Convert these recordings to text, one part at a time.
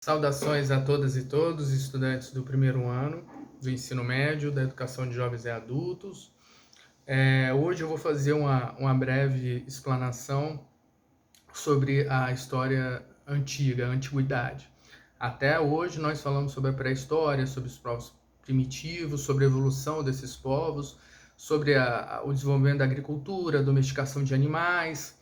Saudações a todas e todos, estudantes do primeiro ano do ensino médio, da educação de jovens e adultos. Hoje eu vou fazer uma breve explanação sobre a história antiga, a antiguidade. Até hoje nós falamos sobre a pré-história, sobre os povos primitivos, sobre a evolução desses povos, sobre o desenvolvimento da agricultura, a domesticação de animais,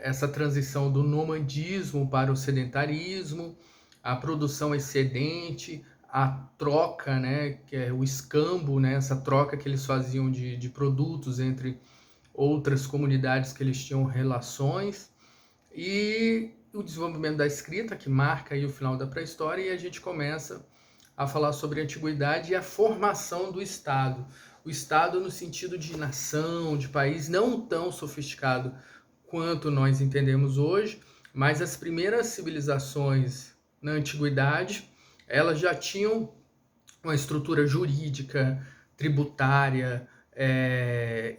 essa transição do nomadismo para o sedentarismo, a produção excedente, a troca, né, que é o escambo, né, essa troca que eles faziam de produtos entre outras comunidades que eles tinham relações, e o desenvolvimento da escrita, que marca aí o final da pré-história, e a gente começa a falar sobre a antiguidade e a formação do Estado. O Estado no sentido de nação, de país, não tão sofisticado quanto nós entendemos hoje, mas as primeiras civilizações na antiguidade, elas já tinham uma estrutura jurídica, tributária,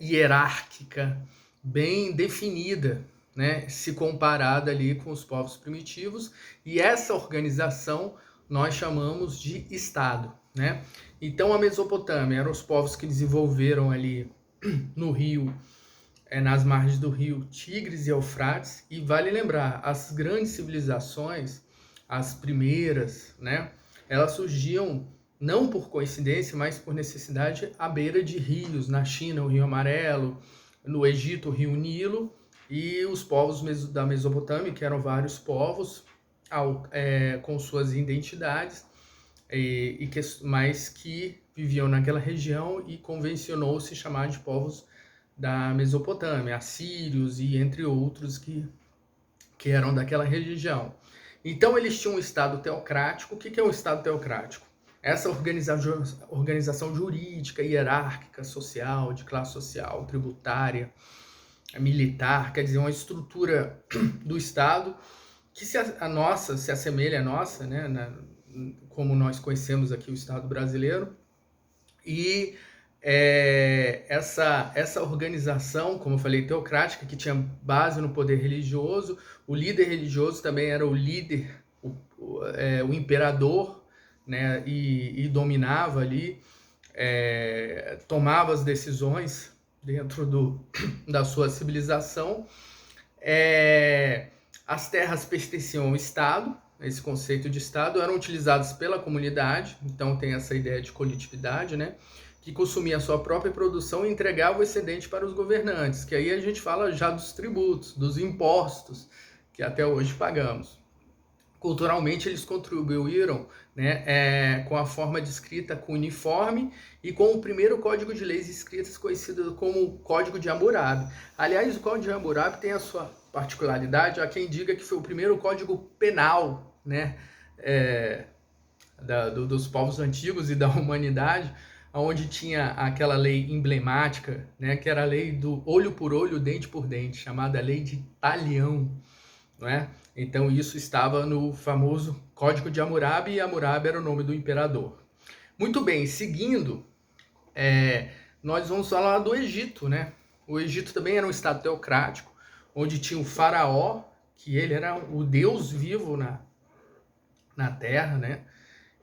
hierárquica, bem definida, né, se comparada ali com os povos primitivos, e essa organização nós chamamos de Estado, né? Então a Mesopotâmia eram os povos que desenvolveram ali no rio, nas margens do rio Tigres e Eufrates, e vale lembrar, as grandes civilizações, as primeiras, né, elas surgiam não por coincidência, mas por necessidade à beira de rios, na China o Rio Amarelo, no Egito o Rio Nilo, e os povos da Mesopotâmia, que eram vários povos com suas identidades, mas que viviam naquela região, e convencionou-se chamar de povos da Mesopotâmia, assírios e entre outros que eram daquela região. Então eles tinham um Estado teocrático. O que é um Estado teocrático? Essa organização jurídica, hierárquica, social, de classe social, tributária, militar, quer dizer, uma estrutura do Estado que se assemelha à nossa, né, como nós conhecemos aqui o Estado brasileiro, e essa organização, como eu falei, teocrática, que tinha base no poder religioso. O líder religioso também era o líder, o imperador, né, e dominava ali, tomava as decisões dentro da sua civilização. As terras pertenciam ao Estado. Esse conceito de Estado eram utilizados pela comunidade, então tem essa ideia de coletividade, né, que consumia a sua própria produção e entregava o excedente para os governantes, que aí a gente fala já dos tributos, dos impostos, que até hoje pagamos. Culturalmente eles contribuíram, né, com a forma de escrita cuneiforme e com o primeiro código de leis escritas conhecido como Código de Hammurabi. Aliás, o Código de Hammurabi tem a sua particularidade. Há quem diga que foi o primeiro código penal, né, dos povos antigos e da humanidade, onde tinha aquela lei emblemática, né, que era a lei do olho por olho, dente por dente, chamada lei de Talião, não é? Então isso estava no famoso Código de Hammurabi, e Hammurabi era o nome do imperador. Muito bem, seguindo, nós vamos falar do Egito, né? O Egito também era um estado teocrático, onde tinha o faraó, que ele era o deus vivo na terra, né?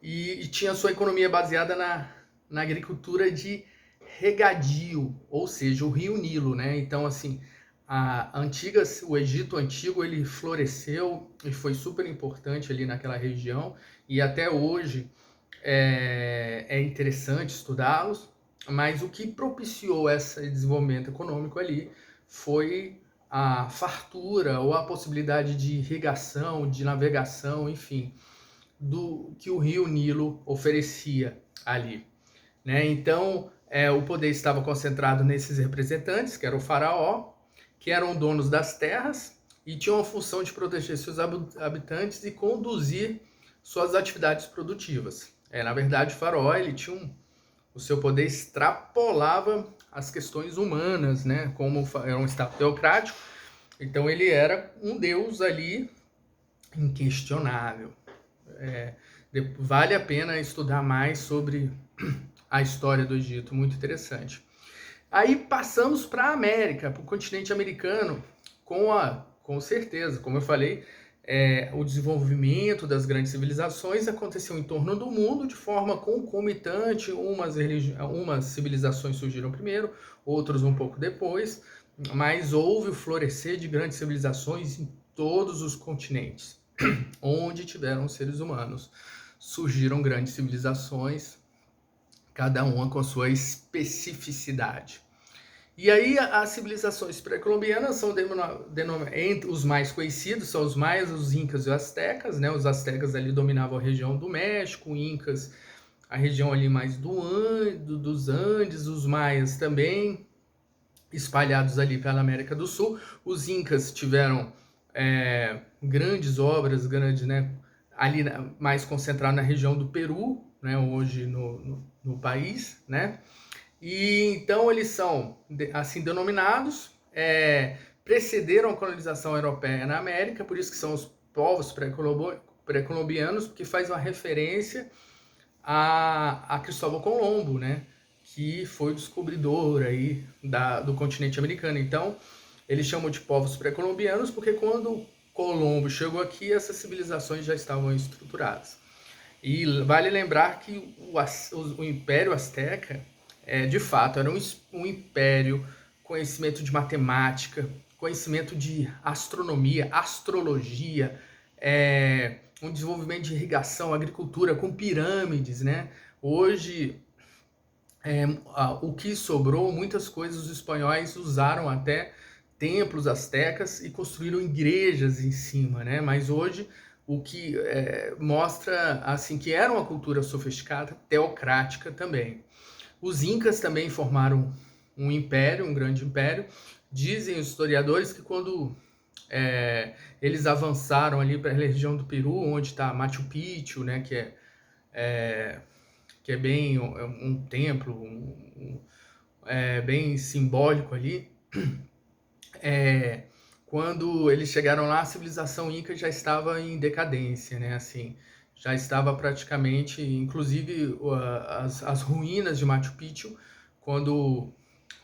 E tinha sua economia baseada na agricultura de regadio, ou seja, o rio Nilo, né? Então, assim, o Egito antigo, ele floresceu e foi super importante ali naquela região, e até hoje é interessante estudá-los, mas o que propiciou esse desenvolvimento econômico ali foi a fartura ou a possibilidade de irrigação, de navegação, enfim, do que o rio Nilo oferecia ali, né? Então, o poder estava concentrado nesses representantes, que era o faraó, que eram donos das terras e tinham a função de proteger seus habitantes e conduzir suas atividades produtivas. Na verdade, o faraó, ele tinha o seu poder extrapolava as questões humanas, né? Como era um estado teocrático, então ele era um deus ali inquestionável. Vale a pena estudar mais sobre a história do Egito, muito interessante. Aí passamos para a América, para o continente americano, com certeza, como eu falei, o desenvolvimento das grandes civilizações aconteceu em torno do mundo de forma concomitante. Umas civilizações surgiram primeiro, outras um pouco depois, mas houve o florescer de grandes civilizações em todos os continentes, onde tiveram seres humanos. Surgiram grandes civilizações, cada uma com sua especificidade. E aí as civilizações pré-colombianas são entre os mais conhecidos, são os maias, os incas e os astecas, né? Os astecas ali dominavam a região do México, incas a região ali mais dos Andes, os maias também espalhados ali pela América do Sul. Os incas tiveram grandes obras, né? Ali mais concentrado na região do Peru, né? Hoje no país, né? E então eles são assim denominados, precederam a colonização europeia na América, por isso que são os povos pré-colombianos, porque faz uma referência a Cristóvão Colombo, né? Que foi o descobridor aí do continente americano. Então eles chamam de povos pré-colombianos porque quando Colombo chegou aqui, essas civilizações já estavam estruturadas. E vale lembrar que o Império Azteca, de fato, era um império, conhecimento de matemática, conhecimento de astronomia, astrologia, um desenvolvimento de irrigação, agricultura com pirâmides, né? Hoje, o que sobrou, muitas coisas os espanhóis usaram até templos astecas e construíram igrejas em cima, né? Mas hoje o que mostra assim que era uma cultura sofisticada, teocrática também. Os incas também formaram um império, um grande império. Dizem os historiadores que quando eles avançaram ali para a região do Peru, onde está Machu Picchu, né, que é bem um templo, bem simbólico ali, quando eles chegaram lá, a civilização inca já estava em decadência, né? Assim, já estava praticamente, inclusive as ruínas de Machu Picchu, quando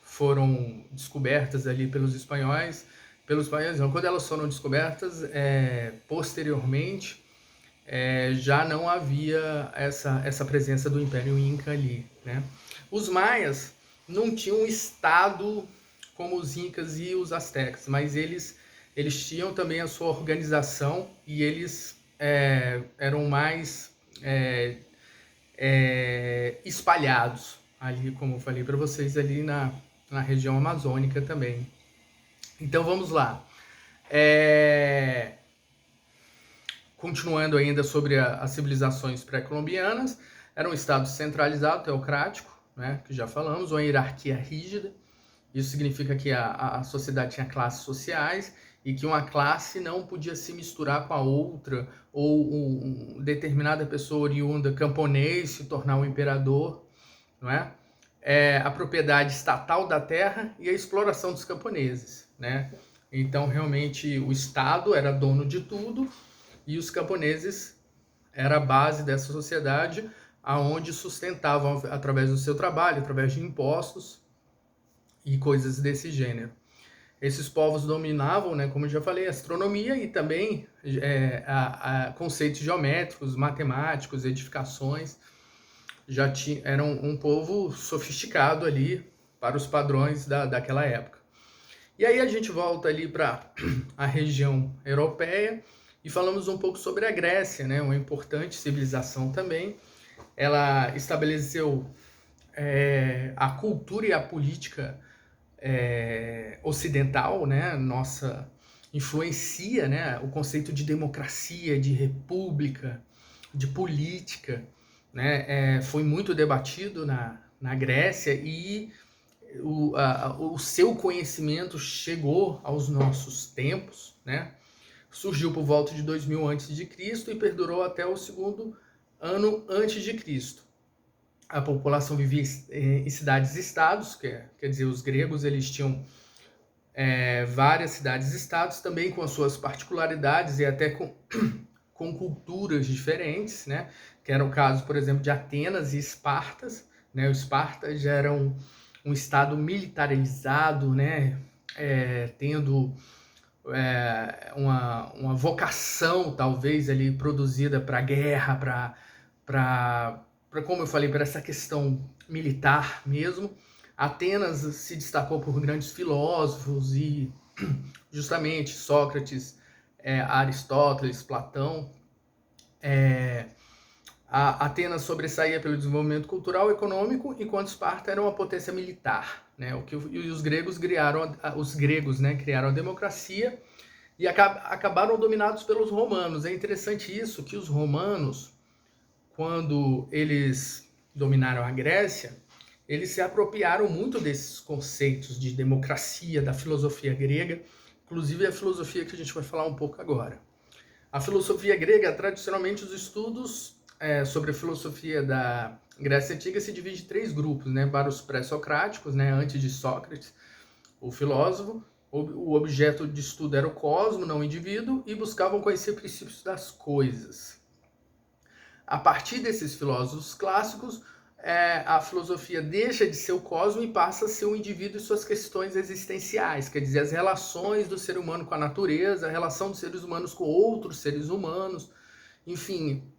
foram descobertas ali pelos espanhóis não, quando elas foram descobertas, posteriormente, já não havia essa presença do Império Inca ali, né? Os maias não tinham um estado como os incas e os astecas, mas eles tinham também a sua organização e eles eram mais espalhados ali, como eu falei para vocês, ali na região amazônica também. Então vamos lá. Continuando ainda sobre as civilizações pré-colombianas, era um estado centralizado, teocrático, né, que já falamos, uma hierarquia rígida. Isso significa que a sociedade tinha classes sociais e que uma classe não podia se misturar com a outra, ou determinada pessoa oriunda camponês se tornar um imperador, não é? A propriedade estatal da terra e a exploração dos camponeses, né? Então, realmente, o Estado era dono de tudo e os camponeses era a base dessa sociedade, aonde sustentavam através do seu trabalho, através de impostos e coisas desse gênero. Esses povos dominavam, né, como eu já falei, a astronomia e também conceitos geométricos, matemáticos, edificações. Eram um povo sofisticado ali para os padrões daquela época. E aí a gente volta ali para a região europeia e falamos um pouco sobre a Grécia, né, uma importante civilização também. Ela estabeleceu a cultura e a política ocidental, né, nossa, influencia, né, o conceito de democracia, de república, de política, né, foi muito debatido na Grécia e o seu conhecimento chegou aos nossos tempos, né, surgiu por volta de 2000 a.C. e perdurou até o segundo ano antes de Cristo. A população vivia em cidades-estados, quer dizer, os gregos eles tinham várias cidades-estados, também com as suas particularidades e até com culturas diferentes, né? Que era o caso, por exemplo, de Atenas e Espartas, né? O Esparta já era um estado militarizado, né? Tendo uma vocação, talvez, ali produzida para a guerra, como eu falei, para essa questão militar mesmo. Atenas se destacou por grandes filósofos e justamente Sócrates, Aristóteles, Platão. A Atenas sobressaía pelo desenvolvimento cultural e econômico, enquanto Esparta era uma potência militar, né? E os gregos criaram a democracia e acabaram dominados pelos romanos. É interessante isso, que os romanos, quando eles dominaram a Grécia, eles se apropriaram muito desses conceitos de democracia, da filosofia grega, inclusive a filosofia que a gente vai falar um pouco agora. A filosofia grega, tradicionalmente, os estudos sobre a filosofia da Grécia Antiga se divide em 3 grupos, né? Para os pré-socráticos, né? Antes de Sócrates, o filósofo, o objeto de estudo era o cosmo, não o indivíduo, e buscavam conhecer princípios das coisas. A partir desses filósofos clássicos, a filosofia deixa de ser o cosmo e passa a ser o indivíduo e suas questões existenciais, quer dizer, as relações do ser humano com a natureza, a relação dos seres humanos com outros seres humanos, enfim,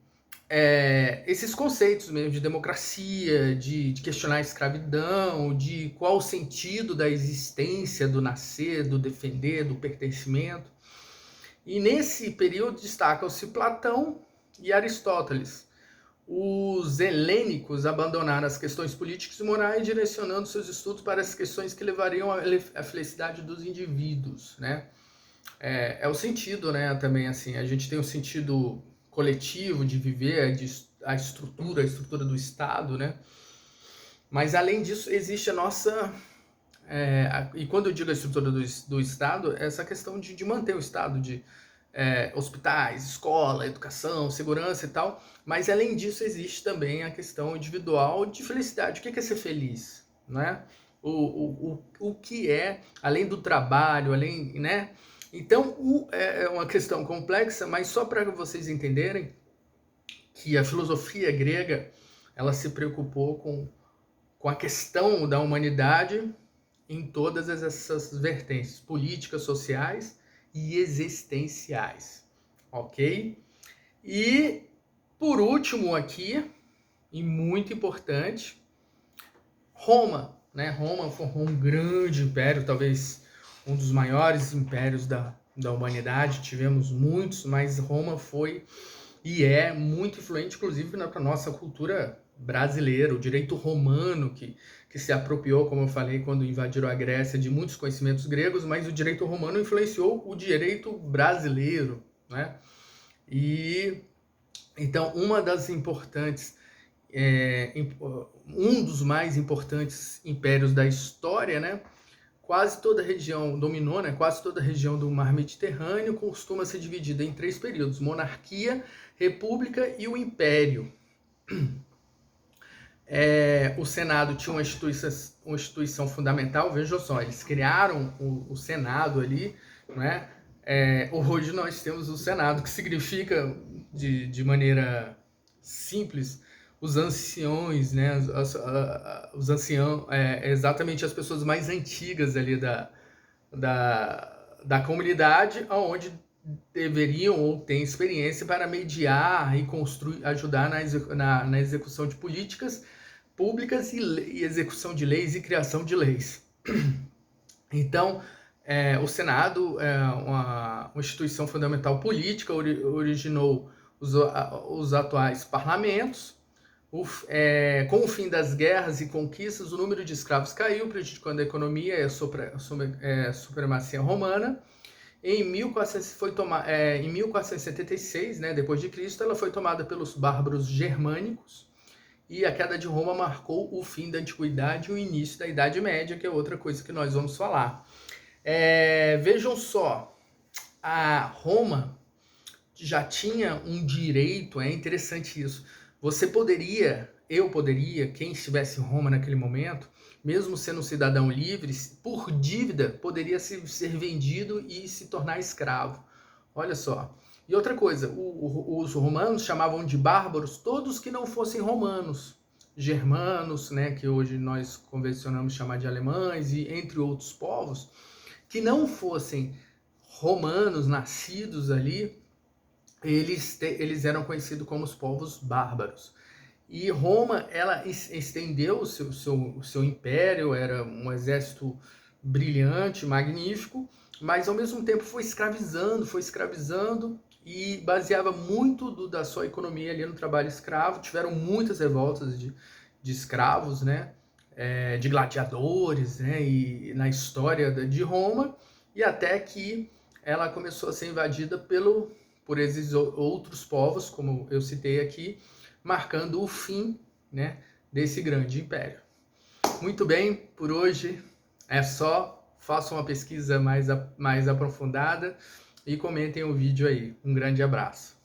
esses conceitos mesmo de democracia, de questionar a escravidão, de qual o sentido da existência, do nascer, do defender, do pertencimento. E nesse período destacam-se Platão e Aristóteles. Os helênicos abandonaram as questões políticas e morais, direcionando seus estudos para as questões que levariam à felicidade dos indivíduos, né? É o sentido, né? Também assim, a gente tem um sentido coletivo de viver, a estrutura do Estado, né? Mas além disso, existe a nossa e quando eu digo a estrutura do Estado, é essa questão de manter o Estado, de hospitais, escola, educação, segurança e tal, mas além disso existe também a questão individual de felicidade. O que é ser feliz, né? O que é, além do trabalho, além, né? Então, é uma questão complexa, mas só para vocês entenderem que a filosofia grega, ela se preocupou com a questão da humanidade em todas essas vertentes, políticas, sociais e existenciais, ok? E, por último aqui, e muito importante, Roma, né? Roma formou um grande império, talvez um dos maiores impérios da humanidade, tivemos muitos, mas Roma foi e é muito influente, inclusive, para a nossa cultura brasileira, o direito romano, que se apropriou, como eu falei, quando invadiram a Grécia, de muitos conhecimentos gregos, mas o direito romano influenciou o direito brasileiro, né? E, então, uma das importantes, um dos mais importantes impérios da história, né? Quase toda a região dominou, né? Quase toda a região do Mar Mediterrâneo costuma ser dividida em 3 períodos: monarquia, república e o império. O Senado tinha uma instituição fundamental, vejam só, eles criaram o Senado ali, né? Hoje nós temos o Senado, que significa, de maneira simples, os anciões, né? Os anciãos, exatamente as pessoas mais antigas ali da comunidade, onde deveriam ou têm experiência para mediar e ajudar na execução de políticas públicas e execução de leis e criação de leis. Então, o Senado é uma instituição fundamental política, originou os atuais parlamentos. Com o fim das guerras e conquistas, o número de escravos caiu, prejudicando a economia e a supremacia romana. Em 1476, né, depois de Cristo, ela foi tomada pelos bárbaros germânicos, e a queda de Roma marcou o fim da Antiguidade e o início da Idade Média, que é outra coisa que nós vamos falar. Vejam só, a Roma já tinha um direito, é interessante isso. Eu poderia, quem estivesse em Roma naquele momento, mesmo sendo um cidadão livre, por dívida, poderia ser vendido e se tornar escravo. Olha só. E outra coisa, os romanos chamavam de bárbaros todos que não fossem romanos, germanos, né, que hoje nós convencionamos chamar de alemães, e entre outros povos, que não fossem romanos nascidos ali, eles eram conhecidos como os povos bárbaros. E Roma, ela estendeu o seu império, era um exército brilhante, magnífico, mas ao mesmo tempo foi escravizando e baseava muito da sua economia ali no trabalho escravo. Tiveram muitas revoltas de escravos, né? De gladiadores, né? E na história de Roma, e até que ela começou a ser invadida por esses outros povos, como eu citei aqui, marcando o fim, né, desse grande império. Muito bem, por hoje é só. Façam uma pesquisa mais aprofundada e comentem o vídeo aí. Um grande abraço.